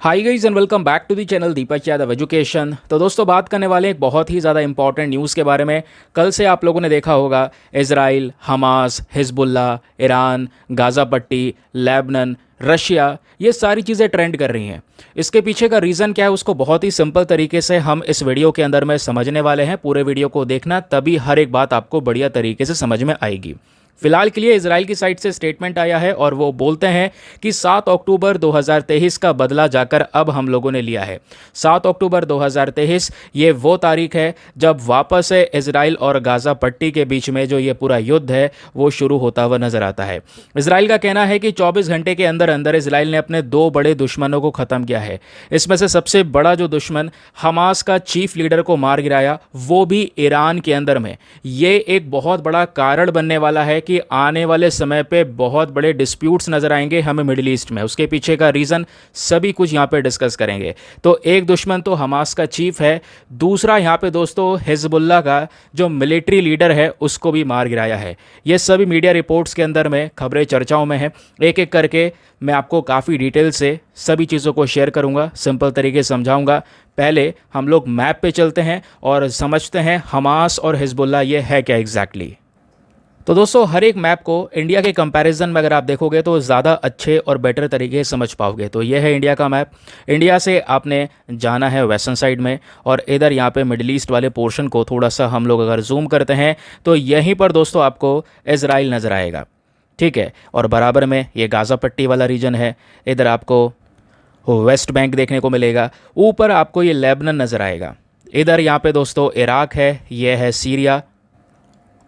High guys and welcome back to the channel Deepak Yadav education. तो दोस्तों बात करने वाले एक बहुत ही ज़्यादा इंपॉर्टेंट न्यूज़ के बारे में। कल से आप लोगों ने देखा होगा Israel, Hamas, Hezbollah, Iran, Gaza पट्टी, लेबनान, रशिया, ये सारी चीज़ें ट्रेंड कर रही हैं। इसके पीछे का रीज़न क्या है उसको बहुत ही सिंपल तरीके से हम इस वीडियो के अंदर में समझने वाले हैं। पूरे वीडियो को देखना, तभी हर एक बात आपको बढ़िया तरीके से समझ में आएगी। फिलहाल के लिए इजराइल की साइड से स्टेटमेंट आया है और वो बोलते हैं कि 7 अक्टूबर 2023 का बदला जाकर अब हम लोगों ने लिया है। 7 अक्टूबर 2023 ये वो तारीख है जब वापस से इजराइल और गाज़ा पट्टी के बीच में जो ये पूरा युद्ध है वो शुरू होता हुआ नजर आता है। इजराइल का कहना है कि 24 घंटे के अंदर अंदर इजराइल ने अपने 2 बड़े दुश्मनों को ख़त्म किया है। इसमें से सबसे बड़ा जो दुश्मन हमास का चीफ लीडर को मार गिराया, वो भी ईरान के अंदर में। ये एक बहुत बड़ा कारण बनने वाला है कि आने वाले समय पे बहुत बड़े डिस्प्यूट्स नजर आएंगे हमें मिडिल ईस्ट में। उसके पीछे का रीज़न सभी कुछ यहाँ पे डिस्कस करेंगे। तो एक दुश्मन तो हमास का चीफ है, दूसरा यहाँ पे दोस्तों हिजबुल्ला का जो मिलिट्री लीडर है उसको भी मार गिराया है। ये सभी मीडिया रिपोर्ट्स के अंदर में खबरें चर्चाओं में है। एक एक करके मैं आपको काफ़ी डिटेल से सभी चीज़ों को शेयर करूँगा, सिंपल तरीके से समझाऊँगा। पहले हम लोग मैप पे चलते हैं और समझते हैं हमास और हिजबुल्ला ये है क्या एग्जैक्टली। तो दोस्तों हर एक मैप को इंडिया के कंपैरिजन में अगर आप देखोगे तो ज़्यादा अच्छे और बेटर तरीके से समझ पाओगे। तो ये है इंडिया का मैप। इंडिया से आपने जाना है वेस्टर्न साइड में और इधर यहाँ पे मिडिल ईस्ट वाले पोर्शन को थोड़ा सा हम लोग अगर जूम करते हैं तो यहीं पर दोस्तों आपको इजराइल नज़र आएगा, ठीक है। और बराबर में ये गाज़ा पट्टी वाला रीजन है। इधर आपको वेस्ट बैंक देखने को मिलेगा। ऊपर आपको ये लेबनान नज़र आएगा। इधर यहाँ पे दोस्तों इराक है, ये है सीरिया।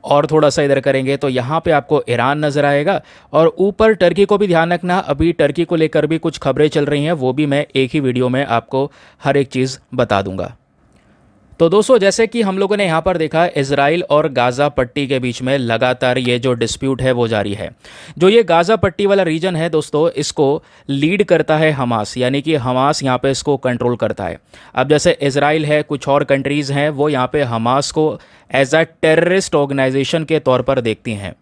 और थोड़ा सा इधर करेंगे तो यहाँ पे आपको ईरान नज़र आएगा। और ऊपर टर्की को भी ध्यान रखना, अभी टर्की को लेकर भी कुछ खबरें चल रही हैं, वो भी मैं एक ही वीडियो में आपको हर एक चीज़ बता दूंगा। तो दोस्तों जैसे कि हम लोगों ने यहाँ पर देखा, इजराइल और गाज़ा पट्टी के बीच में लगातार ये जो डिस्प्यूट है वो जारी है। जो ये गाज़ा पट्टी वाला रीजन है दोस्तों, इसको लीड करता है हमास, यानी कि हमास यहाँ पे इसको कंट्रोल करता है। अब जैसे इजराइल है, कुछ और कंट्रीज़ हैं, वो यहाँ पे हमास को एज अ टेररिस्ट ऑर्गेनाइजेशन के तौर पर देखती हैं।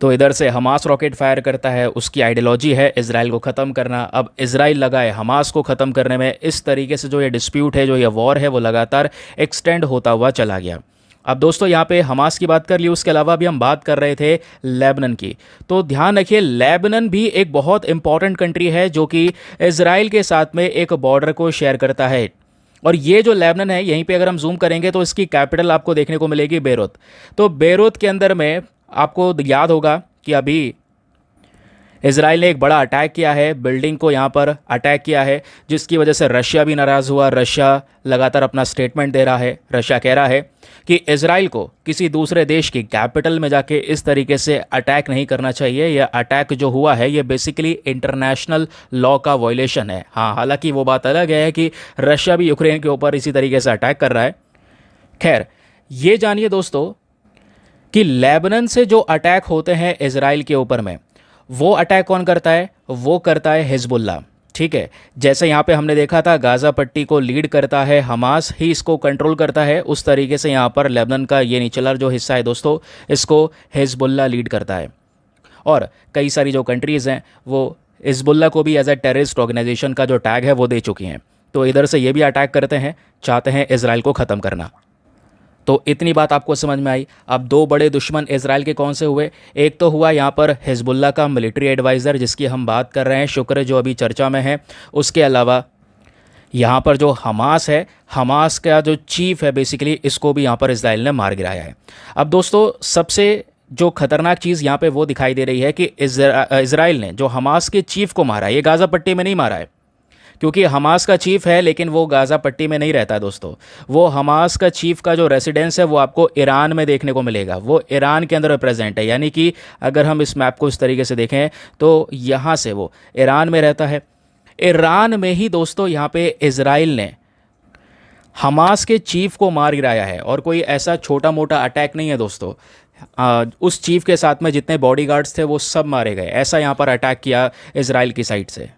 तो इधर से हमास रॉकेट फायर करता है, उसकी आइडियोलॉजी है इजराइल को ख़त्म करना। अब इजराइल लगा है हमास को ख़त्म करने में। इस तरीके से जो ये डिस्प्यूट है, जो ये वॉर है, वो लगातार एक्सटेंड होता हुआ चला गया। अब दोस्तों यहाँ पे हमास की बात कर ली, उसके अलावा भी हम बात कर रहे थे लेबनान की। तो ध्यान रखिए, लेबनान भी एक बहुत इंपॉर्टेंट कंट्री है जो कि इजराइल के साथ में एक बॉर्डर को शेयर करता है। और ये जो लेबनान है, यहीं पे अगर हम जूम करेंगे तो इसकी कैपिटल आपको देखने को मिलेगी बेरूत। तो बेरूत के अंदर में आपको याद होगा कि अभी इजराइल ने एक बड़ा अटैक किया है, बिल्डिंग को यहाँ पर अटैक किया है, जिसकी वजह से रशिया भी नाराज़ हुआ। रशिया लगातार अपना स्टेटमेंट दे रहा है। रशिया कह रहा है कि इजराइल को किसी दूसरे देश की कैपिटल में जाके इस तरीके से अटैक नहीं करना चाहिए। यह अटैक जो हुआ है ये बेसिकली इंटरनेशनल लॉ का वायलेशन है। हाँ, हालांकि वो बात अलग है कि रशिया भी यूक्रेन के ऊपर इसी तरीके से अटैक कर रहा है। खैर, ये जानिए दोस्तों कि लेबनान से जो अटैक होते हैं इजराइल के ऊपर में, वो अटैक कौन करता है? वो करता है हिजबुल्ला, ठीक है। जैसे यहाँ पे हमने देखा था गाज़ा पट्टी को लीड करता है हमास ही, इसको कंट्रोल करता है, उस तरीके से यहाँ पर लेबनान का ये निचला जो हिस्सा है दोस्तों, इसको हिजबुल्ला लीड करता है। और कई सारी जो कंट्रीज़ हैं वो हिजबुल्ला को भी एज ए टेररिस्ट ऑर्गेनाइजेशन का जो टैग है वो दे चुकी हैं। तो इधर से ये भी अटैक करते हैं, चाहते हैं इजराइल को ख़त्म करना। तो इतनी बात आपको समझ में आई। अब 2 बड़े दुश्मन इजराइल के कौन से हुए? एक तो हुआ यहाँ पर हिजबुल्ला का मिलिट्री एडवाइज़र, जिसकी हम बात कर रहे हैं, शुक्र जो अभी चर्चा में है। उसके अलावा यहाँ पर जो हमास है, हमास का जो चीफ है बेसिकली, इसको भी यहाँ पर इजराइल ने मार गिराया है। अब दोस्तों सबसे जो खतरनाक चीज़ यहाँ पे वो दिखाई दे रही है कि इजराइल ने जो हमास के चीफ को मारा है, ये गाज़ा पट्टी में नहीं मारा है, क्योंकि हमास का चीफ है लेकिन वो गाज़ा पट्टी में नहीं रहता है दोस्तों। वो हमास का चीफ का जो रेसिडेंस है वो आपको ईरान में देखने को मिलेगा। वो ईरान के अंदर प्रेजेंट है, यानी कि अगर हम इस मैप को इस तरीके से देखें तो यहाँ से वो ईरान में रहता है। ईरान में ही दोस्तों यहाँ पे इजराइल ने हमास के चीफ को मार गिराया है। और कोई ऐसा छोटा मोटा अटैक नहीं है दोस्तों। उस चीफ के साथ में जितने बॉडीगार्ड्स थे वो सब मारे गए। ऐसा यहाँ पर अटैक किया इजराइल की साइड से।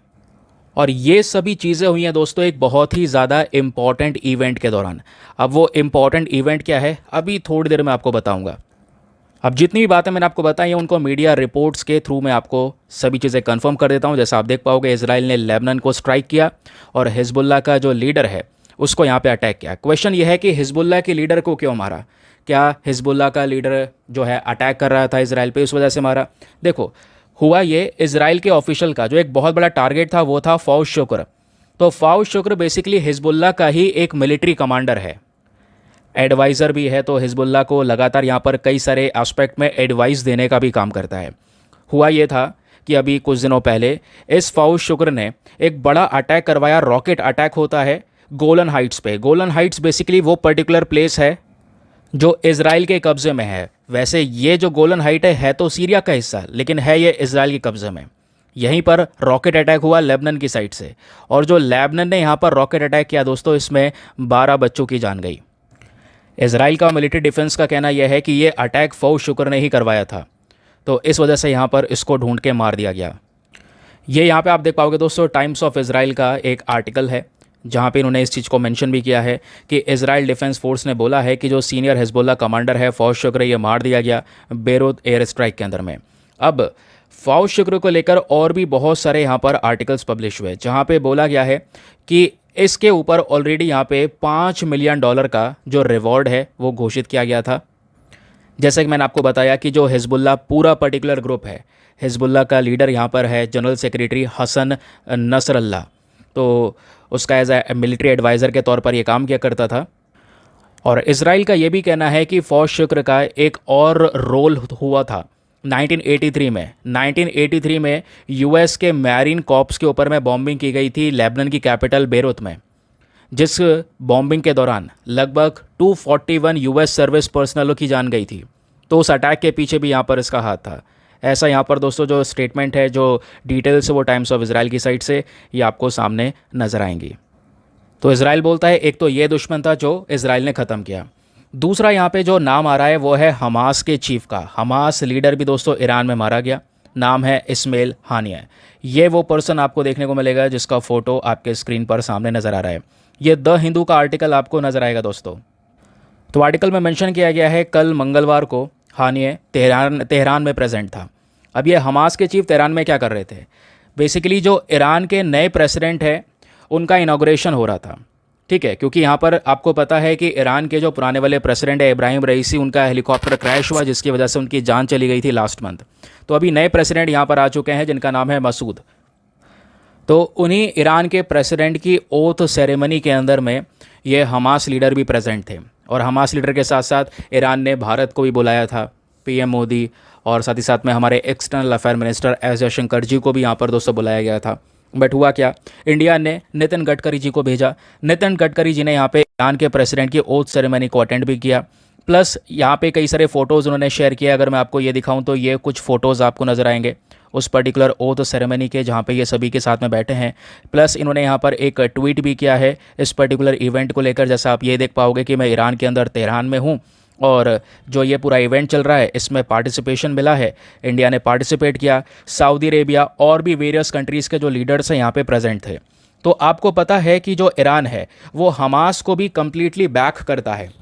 और ये सभी चीज़ें हुई हैं दोस्तों एक बहुत ही ज़्यादा इम्पॉर्टेंट इवेंट के दौरान। अब वो इम्पॉर्टेंट इवेंट क्या है, अभी थोड़ी देर में आपको बताऊंगा। अब जितनी भी बातें मैंने आपको बताई हैं उनको मीडिया रिपोर्ट्स के थ्रू मैं आपको सभी चीज़ें कंफर्म कर देता हूं। जैसा आप देख पाओगे, इजराइल ने लेबनान को स्ट्राइक किया और हिजबुल्लाह का जो लीडर है उसको यहाँ पे अटैक किया। क्वेश्चन ये है कि हिजबुल्लाह के लीडर को क्यों मारा? क्या हिजबुल्लाह का लीडर जो है अटैक कर रहा था इसराइल पे, उस वजह से मारा? देखो, हुआ ये, इसराइल के ऑफिशियल का जो एक बहुत बड़ा टारगेट था वो था फौज शुक्र। तो फौज शुक्र बेसिकली हिजबुल्लाह का ही एक मिलिट्री कमांडर है, एडवाइज़र भी है। तो हिजबुल्लाह को लगातार यहाँ पर कई सारे एस्पेक्ट में एडवाइस देने का भी काम करता है। हुआ ये था कि अभी कुछ दिनों पहले इस फौज शुक्र ने एक बड़ा अटैक करवाया। रॉकेट अटैक होता है गोलन हाइट्स पे। गोलन हाइट्स बेसिकली वो पर्टिकुलर प्लेस है जो इजराइल के कब्ज़े में है। वैसे ये जो गोलन हाइट है तो सीरिया का हिस्सा, लेकिन है ये इजराइल के कब्ज़े में। यहीं पर रॉकेट अटैक हुआ लेबनान की साइड से, और जो लेबनान ने यहाँ पर रॉकेट अटैक किया दोस्तों, इसमें 12 बच्चों की जान गई। इजराइल का मिलिट्री डिफेंस का कहना यह है कि ये अटैक फौज शुक्र ने ही करवाया था, तो इस वजह से यहाँ पर इसको ढूंढ के मार दिया गया। ये यहाँ पे आप देख पाओगे दोस्तों, टाइम्स ऑफ इजराइल का एक आर्टिकल है जहाँ पे इन्होंने इस चीज़ को मेंशन भी किया है कि इजराइल डिफेंस फोर्स ने बोला है कि जो सीनियर हिजबुल्लाह कमांडर है फौज शुक्र, ये मार दिया गया बेरूत एयर स्ट्राइक के अंदर में। अब फौज शुक्र को लेकर और भी बहुत सारे यहाँ पर आर्टिकल्स पब्लिश हुए जहाँ पे बोला गया है कि इसके ऊपर ऑलरेडी यहाँ पे $5 मिलियन का जो रिवॉर्ड है वो घोषित किया गया था। जैसे कि मैंने आपको बताया कि जो हिजबुल्लाह पूरा पर्टिकुलर ग्रुप है, हिजबुल्लाह का लीडर यहाँ पर है जनरल सेक्रेटरी हसन नसरल्ला, तो उसका एज ए मिलिट्री एडवाइज़र के तौर पर ये काम किया करता था। और इजराइल का ये भी कहना है कि फौज शुक्र का एक और रोल हुआ था 1983 में यूएस के मैरीन कॉर्प्स के ऊपर में बॉम्बिंग की गई थी लेबनान की कैपिटल बेरूत में, जिस बॉम्बिंग के दौरान लगभग 241 यूएस सर्विस पर्सनलों की जान गई थी। तो उस अटैक के पीछे भी यहाँ पर इसका हाथ था। ऐसा यहाँ पर दोस्तों जो स्टेटमेंट है, जो डिटेल्स है, वो टाइम्स ऑफ इजराइल की साइड से ये आपको सामने नजर आएंगी। तो इजराइल बोलता है एक तो ये दुश्मन था जो इजराइल ने ख़त्म किया। दूसरा यहाँ पे जो नाम आ रहा है वो है हमास के चीफ का। हमास लीडर भी दोस्तों ईरान में मारा गया, नाम है इस्माइल हानिया। ये वो पर्सन आपको देखने को मिलेगा जिसका फ़ोटो आपके स्क्रीन पर सामने नज़र आ रहा है। ये द हिंदू का आर्टिकल आपको नज़र आएगा दोस्तों। तो आर्टिकल में मेंशन किया गया है कल मंगलवार को हानिया तेहरान में प्रेजेंट था। अब ये हमास के चीफ तेहरान में क्या कर रहे थे? बेसिकली जो ईरान के नए प्रेसिडेंट है उनका इनाग्रेशन हो रहा था, ठीक है, क्योंकि यहाँ पर आपको पता है कि ईरान के जो पुराने वाले प्रेसिडेंट है इब्राहिम रईसी, उनका हेलीकॉप्टर क्रैश हुआ जिसकी वजह से उनकी जान चली गई थी लास्ट मंथ। तो अभी नए प्रेसिडेंट यहाँ पर आ चुके हैं जिनका नाम है मसूद। तो उन्हीं ईरान के प्रेसिडेंट की ओथ सेरेमनी के अंदर में ये हमास लीडर भी प्रेजेंट थे, और हमास लीडर के साथ साथ ईरान ने भारत को भी बुलाया था, पीएम मोदी, और साथ ही साथ में हमारे external affair minister S Jaishankar ji को भी यहाँ पर दोस्तों बुलाया गया था। बट हुआ क्या, इंडिया ने नितिन गडकरी जी को भेजा। नितिन गडकरी जी ने यहाँ पे ईरान के प्रेसिडेंट की ओथ सेरेमनी को अटेंड भी किया, प्लस यहाँ पे कई सारे फ़ोटोज़ उन्होंने शेयर किए। अगर मैं आपको ये दिखाऊं तो ये कुछ फ़ोटोज़ आपको नज़र आएंगे उस पर्टिकुलर ओथ सेरेमनी के, जहाँ पे ये सभी के साथ में बैठे हैं। प्लस इन्होंने यहाँ पर एक ट्वीट भी किया है इस पर्टिकुलर इवेंट को लेकर। जैसा आप ये देख पाओगे कि मैं ईरान के अंदर तेहरान में हूँ, और जो ये पूरा इवेंट चल रहा है इसमें पार्टिसिपेशन मिला है, इंडिया ने पार्टिसिपेट किया, सऊदी अरेबिया और भी वेरियस कंट्रीज़ के जो लीडर्स हैं यहाँ पे प्रेजेंट थे। तो आपको पता है कि जो ईरान है वो हमास को भी कंप्लीटली बैक करता है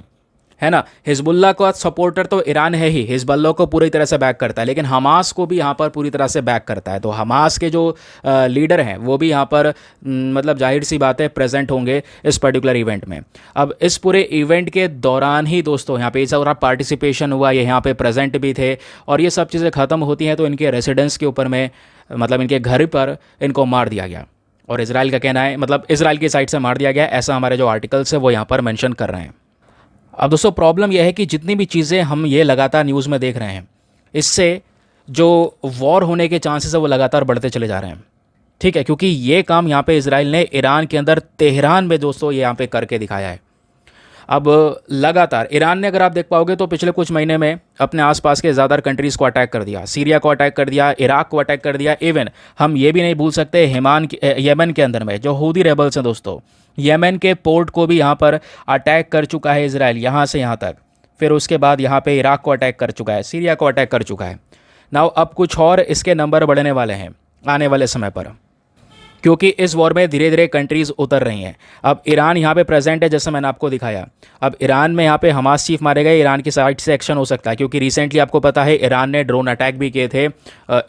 ना। हिजबुल्लाह का सपोर्टर तो ईरान है ही, हिजबुल्लाह को पूरी तरह से बैक करता है, लेकिन हमास को भी यहाँ पर पूरी तरह से बैक करता है। तो हमास के जो लीडर हैं वो भी यहाँ पर मतलब जाहिर सी बात है प्रेजेंट होंगे इस पर्टिकुलर इवेंट में। अब इस पूरे इवेंट के दौरान ही दोस्तों यहाँ पे सारा पार्टिसिपेशन हुआ, ये यहाँ पे प्रेजेंट भी थे, और ये सब चीज़ें ख़त्म होती हैं तो इनके रेसिडेंस के ऊपर में, मतलब इनके घर पर इनको मार दिया गया। और इजराइल का कहना है, मतलब इजराइल की साइड से मार दिया गया, ऐसा हमारे जो आर्टिकल्स है वो यहाँ पर मेंशन कर रहे हैं। अब दोस्तों प्रॉब्लम यह है कि जितनी भी चीज़ें हम ये लगातार न्यूज़ में देख रहे हैं, इससे जो वॉर होने के चांसेस है वो लगातार बढ़ते चले जा रहे हैं, ठीक है, क्योंकि ये काम यहाँ पे इजराइल ने ईरान के अंदर तेहरान में दोस्तों ये यहाँ पे करके दिखाया है। अब लगातार ईरान ने, अगर आप देख पाओगे तो पिछले कुछ महीने में अपने आसपास के ज़्यादातर कंट्रीज़ को अटैक कर दिया, सीरिया को अटैक कर दिया, इराक को अटैक कर दिया। इवन हम ये भी नहीं भूल सकते येमन के अंदर में जो हूदी रेबल्स हैं दोस्तों, येमेन के पोर्ट को भी यहाँ पर अटैक कर चुका है इजराइल, यहाँ से यहाँ तक। फिर उसके बाद यहाँ पे इराक को अटैक कर चुका है, सीरिया को अटैक कर चुका है। नाउ अब कुछ और इसके नंबर बढ़ने वाले हैं आने वाले समय पर। क्योंकि इस वॉर में धीरे धीरे कंट्रीज़ उतर रही हैं। अब ईरान यहाँ पे प्रेजेंट है, जैसे मैंने आपको दिखाया। अब ईरान में यहाँ पे हमास चीफ मारे गए, ईरान की साइड से एक्शन हो सकता है, क्योंकि रिसेंटली आपको पता है ईरान ने ड्रोन अटैक भी किए थे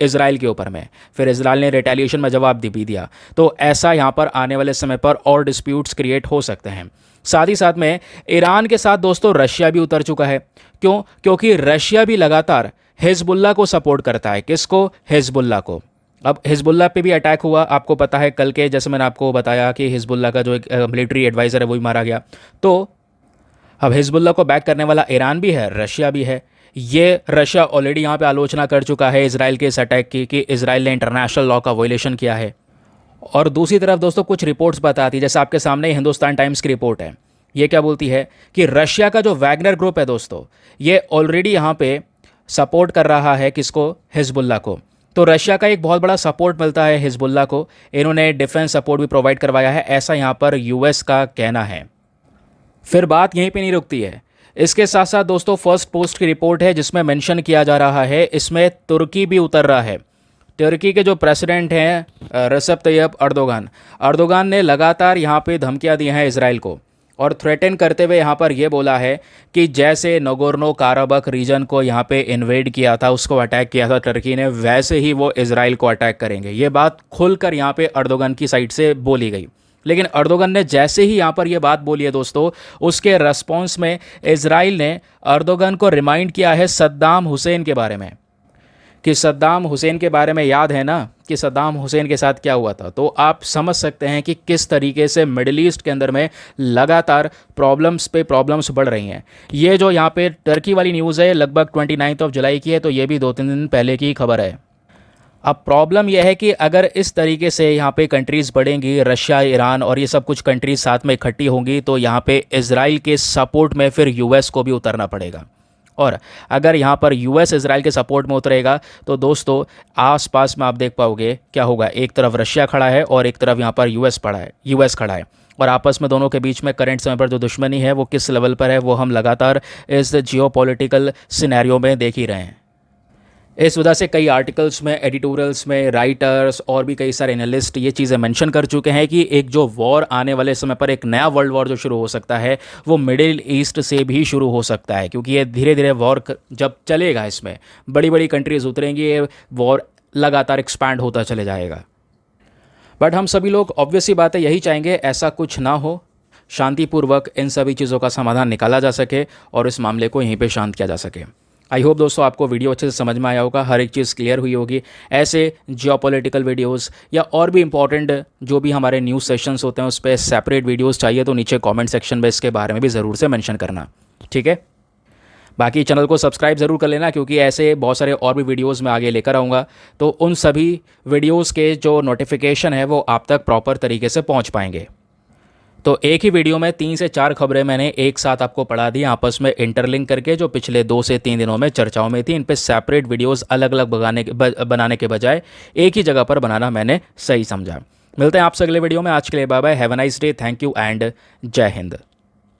इजराइल के ऊपर में, फिर इजराइल ने रिटेलिएशन में जवाब भी दिया। तो ऐसा यहाँ पर आने वाले समय पर और डिस्प्यूट्स क्रिएट हो सकते हैं। साथ ही साथ में ईरान के साथ दोस्तों रशिया भी उतर चुका है। क्यों? क्योंकि रशिया भी लगातार हिजबुल्ला को सपोर्ट करता है। किसको? हिजबुल्ला को। अब हिजबुल्ला पे भी अटैक हुआ, आपको पता है कल के, जैसे मैंने आपको बताया कि हिजबुल्ला का जो एक मिलिट्री एडवाइज़र है वो भी मारा गया। तो अब हिजबुल्ला को बैक करने वाला ईरान भी है, रशिया भी है। ये रशिया ऑलरेडी यहाँ पे आलोचना कर चुका है इसराइल के इस अटैक की कि इसराइल ने इंटरनेशनल लॉ का वायलेशन किया है। और दूसरी तरफ दोस्तों कुछ रिपोर्ट्स बताती है, जैसे आपके सामने हिंदुस्तान टाइम्स की रिपोर्ट है। ये क्या बोलती है कि रशिया का जो वैगनर ग्रुप है दोस्तों, ये ऑलरेडी यहाँ पे सपोर्ट कर रहा है किसको? हिजबुल्ला को। तो रशिया का एक बहुत बड़ा सपोर्ट मिलता है हिजबुल्ला को। इन्होंने डिफेंस सपोर्ट भी प्रोवाइड करवाया है, ऐसा यहाँ पर यूएस का कहना है। फिर बात यहीं पे नहीं रुकती है। इसके साथ साथ दोस्तों फर्स्ट पोस्ट की रिपोर्ट है जिसमें मेंशन किया जा रहा है, इसमें तुर्की भी उतर रहा है। तुर्की के जो प्रेसिडेंट हैं रसेप तैयब अर्दोगान ने लगातार यहाँ पे धमकियाँ दी हैं इसराइल को, और थ्रेटन करते हुए यहाँ पर यह बोला है कि जैसे नगोर्नो काराबख रीजन को यहाँ पे इन्वेड किया था, उसको अटैक किया था टर्की ने, वैसे ही वो इसराइल को अटैक करेंगे। ये बात खुलकर यहाँ पे अर्दोगान की साइड से बोली गई। लेकिन अर्दोगान ने जैसे ही यहाँ पर यह बात बोली है दोस्तों, उसके रेस्पॉन्स में इसराइल ने अर्दोगान को रिमाइंड किया है सद्दाम हुसैन के बारे में, कि सद्दाम हुसैन के बारे में याद है ना कि सद्दाम हुसैन के साथ क्या हुआ था। तो आप समझ सकते हैं कि किस तरीके से मिडिल ईस्ट के अंदर में लगातार प्रॉब्लम्स पे प्रॉब्लम्स बढ़ रही हैं। ये जो यहाँ पे टर्की वाली न्यूज़ है लगभग 29 जुलाई की है, तो ये भी 2-3 दिन पहले की खबर है। अब प्रॉब्लम यह है कि अगर इस तरीके से यहाँ पे कंट्रीज़ बढ़ेंगी, रशिया, ईरान और ये सब कुछ कंट्रीज साथ में इकट्ठी होंगी, तो यहाँ पे इजराइल के सपोर्ट में फिर यूएस को भी उतरना पड़ेगा। और अगर यहाँ पर यूएस इजराइल के सपोर्ट में उतरेगा तो दोस्तों आसपास में आप देख पाओगे क्या होगा। एक तरफ रशिया खड़ा है और एक तरफ यहाँ पर यूएस खड़ा है, और आपस में दोनों के बीच में करंट समय पर जो दुश्मनी है वो किस लेवल पर है वो हम लगातार इस जियोपॉलिटिकल सिनेरियो में देख ही रहे हैं। इस वजह से कई आर्टिकल्स में, एडिटोरियल्स में राइटर्स और भी कई सारे एनालिस्ट ये चीज़ें मेंशन कर चुके हैं कि एक जो वॉर आने वाले समय पर, एक नया वर्ल्ड वॉर जो शुरू हो सकता है वो मिडिल ईस्ट से भी शुरू हो सकता है, क्योंकि ये धीरे धीरे वॉर जब चलेगा इसमें बड़ी बड़ी कंट्रीज उतरेंगी, ये वॉर लगातार एक्सपैंड होता चले जाएगा। बट हम सभी लोग ऑब्वियसली बात है यही चाहेंगे ऐसा कुछ ना हो, शांतिपूर्वक इन सभी चीज़ों का समाधान निकाला जा सके और इस मामले को यहीं पर शांत किया जा सके। आई होप दोस्तों आपको वीडियो अच्छे से समझ में आया होगा, हर एक चीज़ क्लियर हुई होगी। ऐसे जियोपॉलिटिकल वीडियोस या और भी इंपॉर्टेंट जो भी हमारे न्यूज़ सेशंस होते हैं उस पर सेपरेट वीडियोस चाहिए तो नीचे कमेंट सेक्शन में इसके बारे में भी ज़रूर से मेंशन करना, ठीक है। बाकी चैनल को सब्सक्राइब ज़रूर कर लेना, क्योंकि ऐसे बहुत सारे और भी वीडियोज़ मैं आगे लेकर आऊँगा, तो उन सभी वीडियोज़ के जो नोटिफिकेशन है वो आप तक प्रॉपर तरीके से पहुँच पाएंगे। तो एक ही वीडियो में 3 से 4 खबरें मैंने एक साथ आपको पढ़ा दी, आपस में इंटरलिंक करके, जो पिछले 2 से 3 दिनों में चर्चाओं में थी। इन पे सेपरेट वीडियोस अलग अलग बनाने के बजाय एक ही जगह पर बनाना मैंने सही समझा। मिलते हैं आपसे अगले वीडियो में। आज के लिए bye bye, have a nice day, thank you and Jai Hind.